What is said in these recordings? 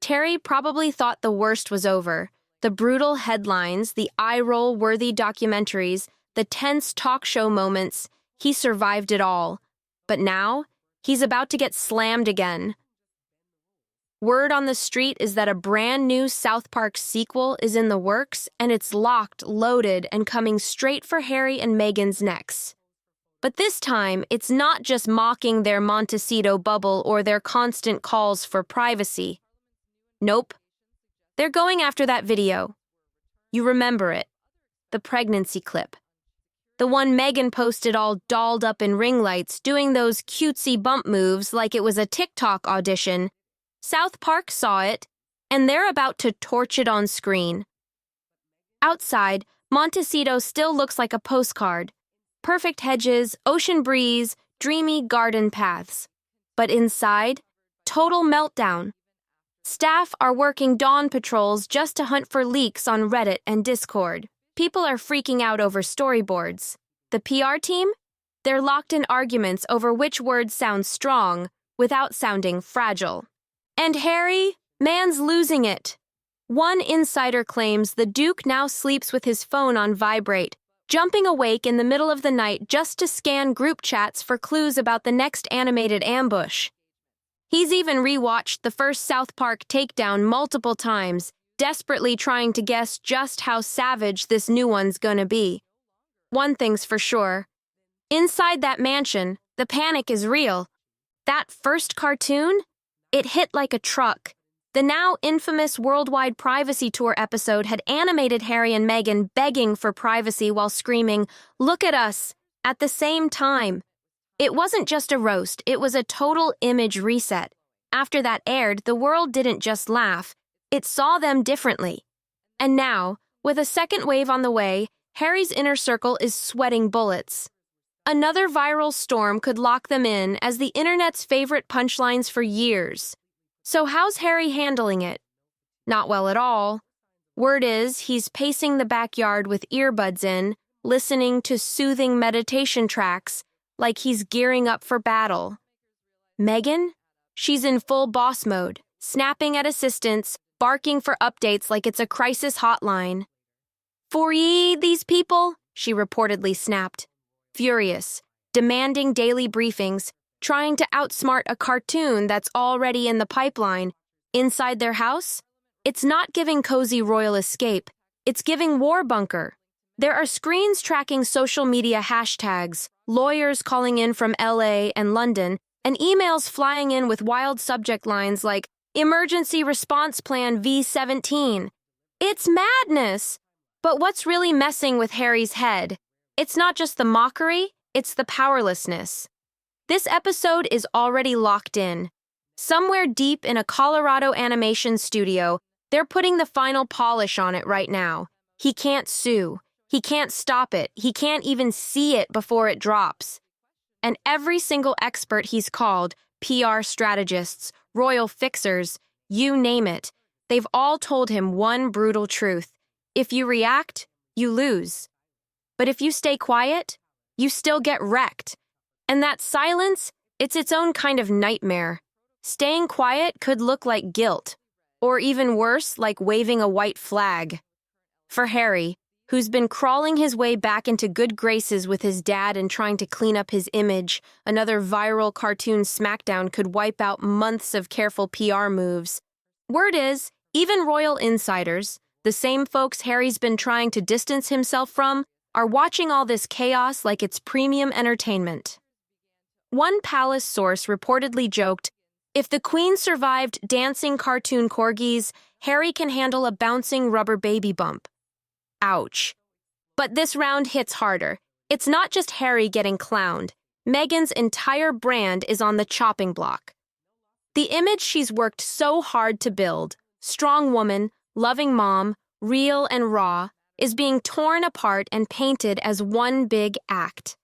Terry probably thought the worst was over. The brutal headlines, the eye-roll-worthy documentaries, the tense talk show moments, he survived it all. But now, he's about to get slammed again. Word on the street is that a brand new South Park sequel is in the works, and it's locked, loaded, and coming straight for Harry and Meghan's necks. But this time, it's not just mocking their Montecito bubble or their constant calls for privacy. Nope. They're going after that video. You remember it. The pregnancy clip. The one Meghan posted all dolled up in ring lights, doing those cutesy bump moves like it was a TikTok audition. South Park saw it, and they're about to torch it on screen. Outside, Montecito still looks like a postcard. Perfect hedges, ocean breeze, dreamy garden paths. But inside, total meltdown. Staff are working dawn patrols just to hunt for leaks on Reddit and Discord. People are freaking out over storyboards. The PR team? They're locked in arguments over which words sound strong without sounding fragile. And Harry? Man's losing it. One insider claims the Duke now sleeps with his phone on vibrate, jumping awake in the middle of the night just to scan group chats for clues about the next animated ambush. He's even rewatched the first South Park takedown multiple times, desperately trying to guess just how savage this new one's gonna be. One thing's for sure. Inside that mansion, the panic is real. That first cartoon? It hit like a truck. The now infamous Worldwide Privacy Tour episode had animated Harry and Meghan begging for privacy while screaming, "Look at us," at the same time. It wasn't just a roast, it was a total image reset. After that aired, the world didn't just laugh, it saw them differently. And now, with a second wave on the way, Harry's inner circle is sweating bullets. Another viral storm could lock them in as the internet's favorite punchlines for years. So how's Harry handling it? Not well at all. Word is he's pacing the backyard with earbuds in, listening to soothing meditation tracks, like he's gearing up for battle. Meghan? She's in full boss mode, snapping at assistants, barking for updates like it's a crisis hotline. "For ye, these people," she reportedly snapped. Furious, demanding daily briefings, trying to outsmart a cartoon that's already in the pipeline. Inside their house? It's not giving cozy royal escape, it's giving war bunker. There are screens tracking social media hashtags, lawyers calling in from LA and London, and emails flying in with wild subject lines like, "Emergency Response Plan V17. It's madness! But what's really messing with Harry's head? It's not just the mockery, it's the powerlessness. This episode is already locked in. Somewhere deep in a Colorado animation studio, they're putting the final polish on it right now. He can't sue. He can't stop it. He can't even see it before it drops. And every single expert he's called, PR strategists, royal fixers, you name it, they've all told him one brutal truth. If you react, you lose. But if you stay quiet, you still get wrecked. And that silence, it's its own kind of nightmare. Staying quiet could look like guilt, or even worse, like waving a white flag. For Harry, who's been crawling his way back into good graces with his dad and trying to clean up his image, another viral cartoon smackdown could wipe out months of careful PR moves. Word is, even royal insiders, the same folks Harry's been trying to distance himself from, are watching all this chaos like it's premium entertainment. One palace source reportedly joked, "If the queen survived dancing cartoon corgis, Harry can handle a bouncing rubber baby bump." Ouch. But this round hits harder. It's not just Harry getting clowned. Meghan's entire brand is on the chopping block. The image she's worked so hard to build, strong woman, loving mom, real and raw, is being torn apart and painted as one big act.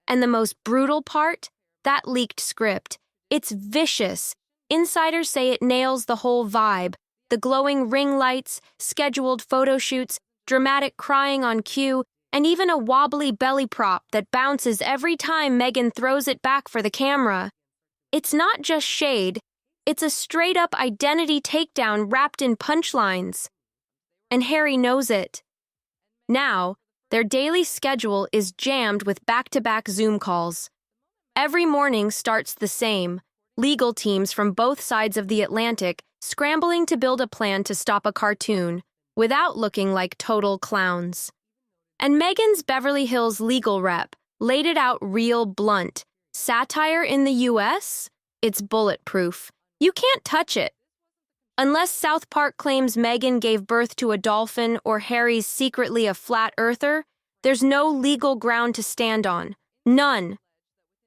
And the most brutal part? That leaked script. It's vicious. Insiders say it nails the whole vibe. The glowing ring lights, scheduled photo shoots, dramatic crying on cue, and even a wobbly belly prop that bounces every time Meghan throws it back for the camera. It's not just shade, It's a straight-up identity takedown wrapped in punchlines. And Harry knows it. Now, their daily schedule is jammed with back-to-back Zoom calls. Every morning starts the same, legal teams from both sides of the Atlantic scrambling to build a plan to stop a cartoon without looking like total clowns. And Meghan's Beverly Hills legal rep laid it out real blunt. Satire in the US? It's bulletproof. You can't touch it. Unless South Park claims Meghan gave birth to a dolphin or Harry's secretly a flat earther, there's no legal ground to stand on. None.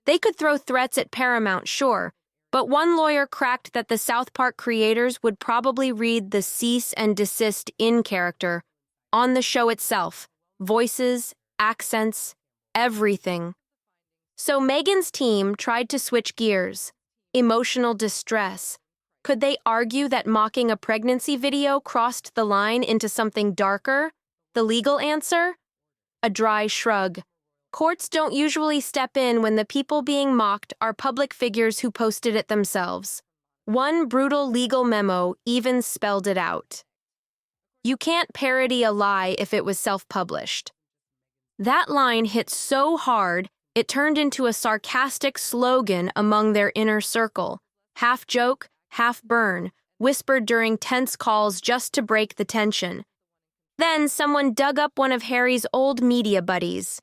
They could throw threats at Paramount, sure, but one lawyer cracked that the South Park creators would probably read the cease and desist in character on the show itself. Voices, accents, everything. So Meghan's team tried to switch gears. Emotional distress. Could they argue that mocking a pregnancy video crossed the line into something darker? The legal answer? A dry shrug. Courts don't usually step in when the people being mocked are public figures who posted it themselves. One brutal legal memo even spelled it out. You can't parody a lie if it was self-published. That line hit so hard, it turned into a sarcastic slogan among their inner circle. Half joke, half burn, whispered during tense calls just to break the tension. Then someone dug up one of Harry's old media buddies.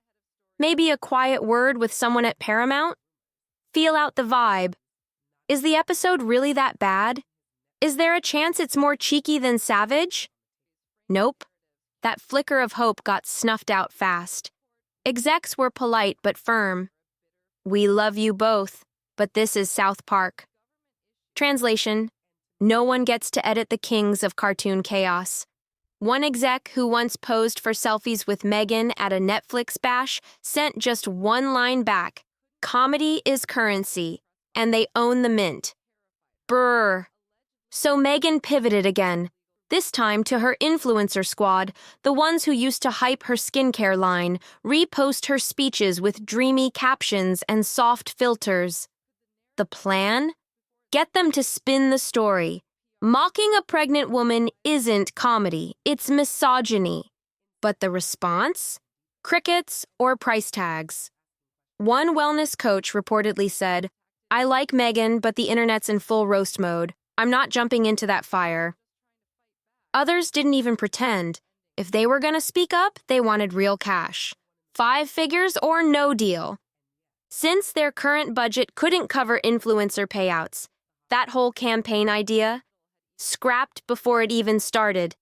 Maybe a quiet word with someone at Paramount? Feel out the vibe. Is the episode really that bad? Is there a chance it's more cheeky than savage? Nope. That flicker of hope got snuffed out fast. Execs were polite but firm. We love you both, but this is South Park. Translation: no one gets to edit the kings of cartoon chaos. One exec who once posed for selfies with Meghan at a Netflix bash sent just one line back: comedy is currency, and they own the mint. Brr. So Meghan pivoted again, this time to her influencer squad, the ones who used to hype her skincare line, repost her speeches with dreamy captions and soft filters. The plan? Get them to spin the story. Mocking a pregnant woman isn't comedy, it's misogyny. But the response? Crickets or price tags. One wellness coach reportedly said, "I like Meghan, but the internet's in full roast mode. I'm not jumping into that fire." Others didn't even pretend. If they were going to speak up, they wanted real cash. 5 figures or no deal. Since their current budget couldn't cover influencer payouts, that whole campaign idea scrapped before it even started.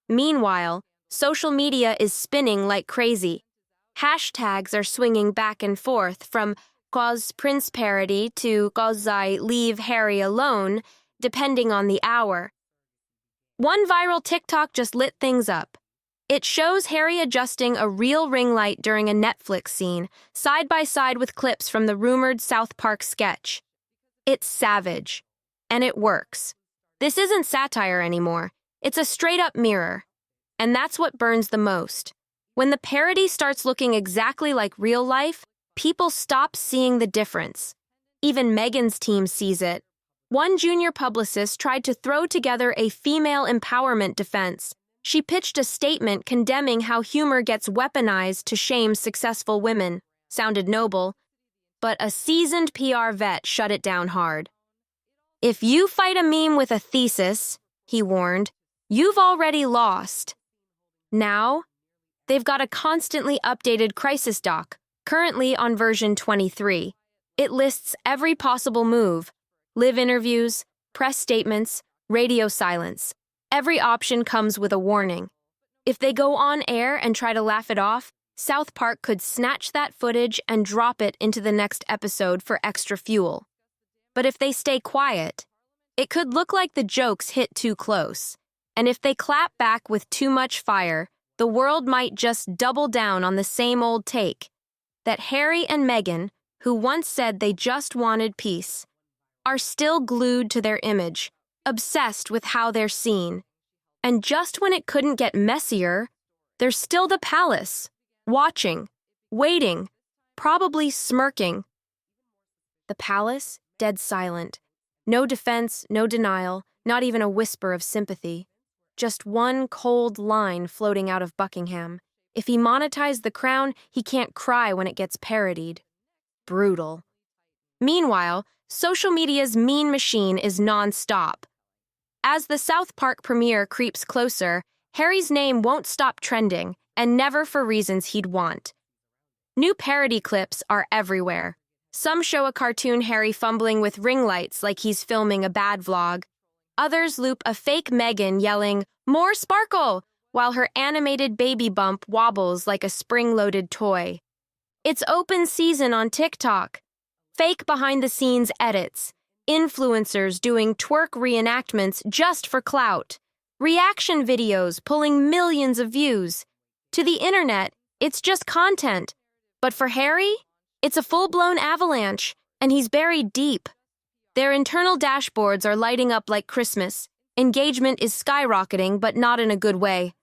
Meanwhile, social media is spinning like crazy. Hashtags are swinging back and forth from cause Prince parody to cause I leave Harry alone, depending on the hour. One viral TikTok just lit things up. It shows Harry adjusting a real ring light during a Netflix scene, side by side with clips from the rumored South Park sketch. It's savage. And it works. This isn't satire anymore. It's a straight-up mirror. And that's what burns the most. When the parody starts looking exactly like real life, people stop seeing the difference. Even Meghan's team sees it. One junior publicist tried to throw together a female empowerment defense. She pitched a statement condemning how humor gets weaponized to shame successful women. Sounded noble, but a seasoned PR vet shut it down hard. If you fight a meme with a thesis, he warned, you've already lost. Now, they've got a constantly updated crisis doc, currently on version 23. It lists every possible move: live interviews, press statements, radio silence. Every option comes with a warning. If they go on air and try to laugh it off, South Park could snatch that footage and drop it into the next episode for extra fuel. But if they stay quiet, it could look like the jokes hit too close. And if they clap back with too much fire, the world might just double down on the same old take. That Harry and Meghan, who once said they just wanted peace, are still glued to their image, obsessed with how they're seen. And just when it couldn't get messier, there's still the palace, watching, waiting, probably smirking. The palace, dead silent. No defense, no denial, not even a whisper of sympathy. Just one cold line floating out of Buckingham. If he monetized the crown, he can't cry when it gets parodied. Brutal. Meanwhile, social media's mean machine is non-stop. As the South Park premiere creeps closer, Harry's name won't stop trending, and never for reasons he'd want. New parody clips are everywhere. Some show a cartoon Harry fumbling with ring lights like he's filming a bad vlog. Others loop a fake Meghan yelling, "More sparkle!" while her animated baby bump wobbles like a spring-loaded toy. It's open season on TikTok. Fake behind-the-scenes edits. Influencers doing twerk reenactments just for clout. Reaction videos pulling millions of views. To the internet, it's just content. But for Harry, it's a full-blown avalanche, and he's buried deep. Their internal dashboards are lighting up like Christmas. Engagement is skyrocketing, but not in a good way.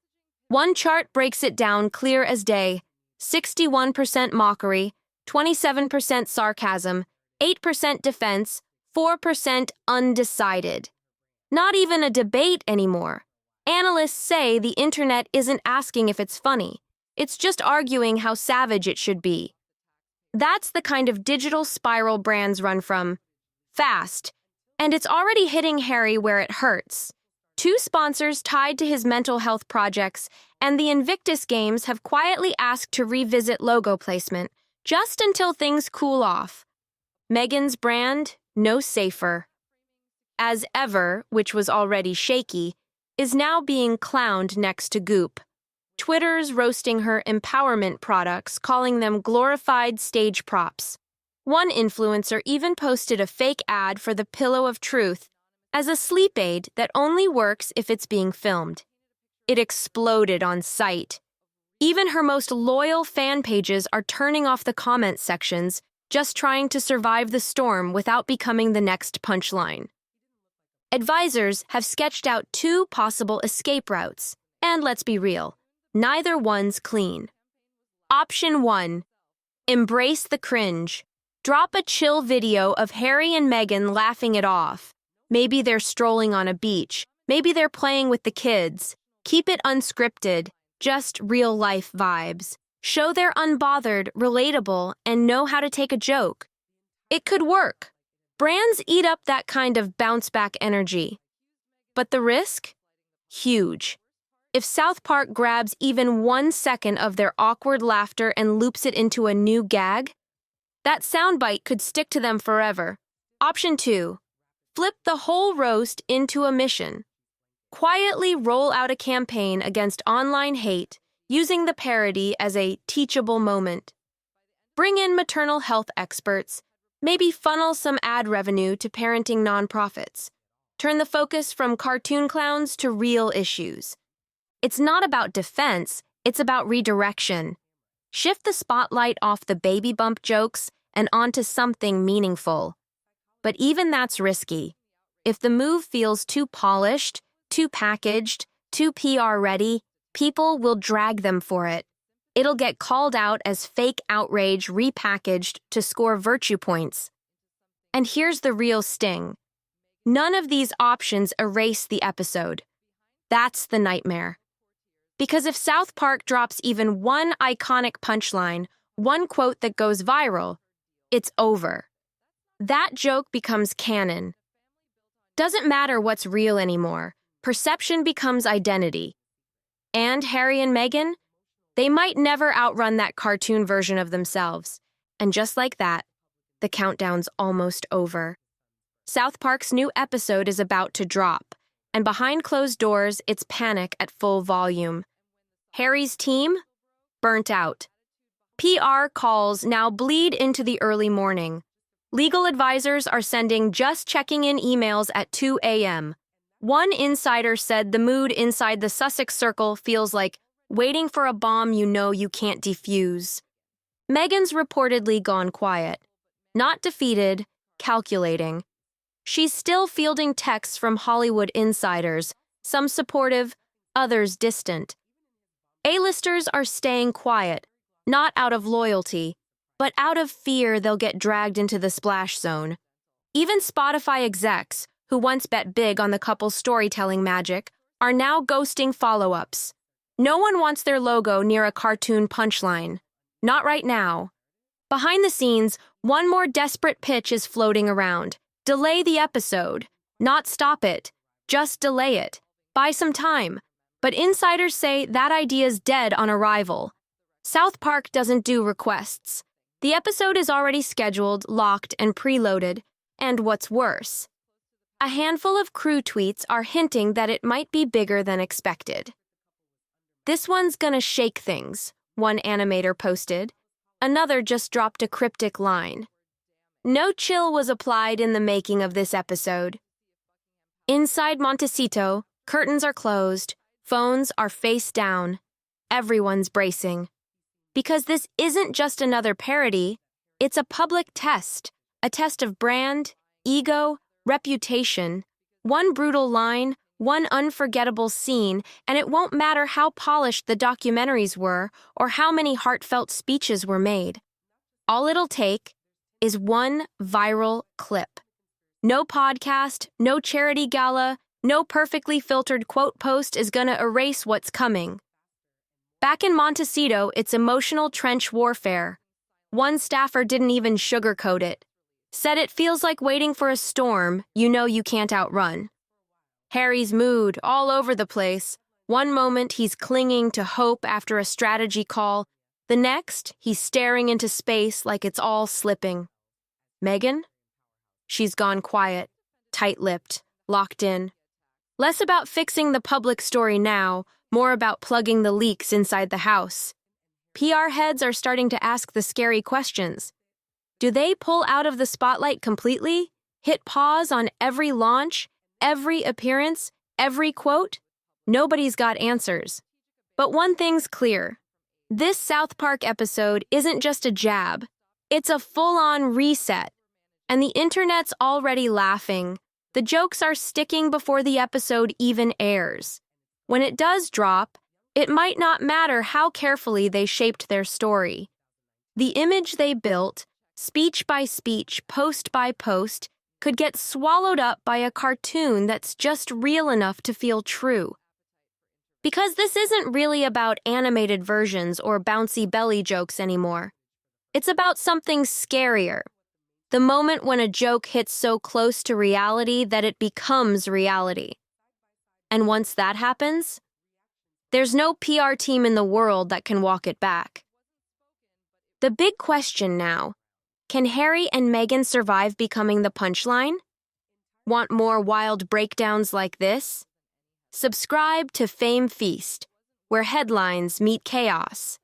One chart breaks it down clear as day. 61% mockery, 27% sarcasm, 8% defense, 4% undecided. Not even a debate anymore. Analysts say the internet isn't asking if it's funny. It's just arguing how savage it should be. That's the kind of digital spiral brands run from. Fast. And it's already hitting Harry where it hurts. 2 sponsors tied to his mental health projects, and the Invictus Games have quietly asked to revisit logo placement, just until things cool off. Meghan's brand, no safer. As Ever, which was already shaky, is now being clowned next to Goop. Twitter's roasting her empowerment products, calling them glorified stage props. One influencer even posted a fake ad for the Pillow of Truth as a sleep aid that only works if it's being filmed. It exploded on sight. Even her most loyal fan pages are turning off the comment sections, just trying to survive the storm without becoming the next punchline. Advisors have sketched out 2 possible escape routes, and let's be real, neither one's clean. Option 1. Embrace the cringe. Drop a chill video of Harry and Meghan laughing it off. Maybe they're strolling on a beach. Maybe they're playing with the kids. Keep it unscripted, just real-life vibes. Show they're unbothered, relatable, and know how to take a joke. It could work. Brands eat up that kind of bounce-back energy. But the risk? Huge. If South Park grabs even 1 second of their awkward laughter and loops it into a new gag, that soundbite could stick to them forever. Option 2. Flip the whole roast into a mission. Quietly roll out a campaign against online hate, using the parody as a teachable moment. Bring in maternal health experts, maybe funnel some ad revenue to parenting nonprofits. Turn the focus from cartoon clowns to real issues. It's not about defense, it's about redirection. Shift the spotlight off the baby bump jokes and onto something meaningful. But even that's risky. If the move feels too polished, too packaged, too PR-ready, people will drag them for it. It'll get called out as fake outrage repackaged to score virtue points. And here's the real sting. None of these options erase the episode. That's the nightmare. Because if South Park drops even one iconic punchline, one quote that goes viral, it's over. That joke becomes canon. Doesn't matter what's real anymore. Perception becomes identity. And Harry and Meghan? They might never outrun that cartoon version of themselves. And just like that, the countdown's almost over. South Park's new episode is about to drop, and behind closed doors, it's panic at full volume. Harry's team? Burnt out. PR calls now bleed into the early morning. Legal advisors are sending just checking in emails at 2 a.m. One insider said the mood inside the Sussex Circle feels like waiting for a bomb you know you can't defuse. Meghan's reportedly gone quiet. Not defeated, calculating. She's still fielding texts from Hollywood insiders, some supportive, others distant. A-listers are staying quiet, not out of loyalty, but out of fear they'll get dragged into the splash zone. Even Spotify execs, who once bet big on the couple's storytelling magic, are now ghosting follow-ups. No one wants their logo near a cartoon punchline. Not right now. Behind the scenes, one more desperate pitch is floating around. Delay the episode. Not stop it. Just delay it. Buy some time. But insiders say that idea's dead on arrival. South Park doesn't do requests. The episode is already scheduled, locked, and preloaded. And what's worse, a handful of crew tweets are hinting that it might be bigger than expected. "This one's gonna shake things," one animator posted. Another just dropped a cryptic line. No chill was applied in the making of this episode. Inside Montecito, curtains are closed, phones are face down. Everyone's bracing. Because this isn't just another parody, it's a public test, a test of brand, ego, reputation. One brutal line, one unforgettable scene, and it won't matter how polished the documentaries were or how many heartfelt speeches were made. All it'll take is one viral clip. No podcast, no charity gala, no perfectly filtered quote post is gonna erase what's coming. Back in Montecito, it's emotional trench warfare. One staffer didn't even sugarcoat it. Said it feels like waiting for a storm you know you can't outrun. Harry's mood all over the place. One moment he's clinging to hope after a strategy call. The next, he's staring into space like it's all slipping. Meghan? She's gone quiet, tight-lipped, locked in. Less about fixing the public story now, more about plugging the leaks inside the house. PR heads are starting to ask the scary questions. Do they pull out of the spotlight completely? Hit pause on every launch, every appearance, every quote? Nobody's got answers. But one thing's clear. This South Park episode isn't just a jab. It's a full-on reset. And the internet's already laughing. The jokes are sticking before the episode even airs. When it does drop, it might not matter how carefully they shaped their story. The image they built, speech by speech, post by post, could get swallowed up by a cartoon that's just real enough to feel true. Because this isn't really about animated versions or bouncy belly jokes anymore. It's about something scarier. The moment when a joke hits so close to reality that it becomes reality. And once that happens, there's no PR team in the world that can walk it back. The big question now, can Harry and Meghan survive becoming the punchline? Want more wild breakdowns like this? Subscribe to Fame Feast, where headlines meet chaos.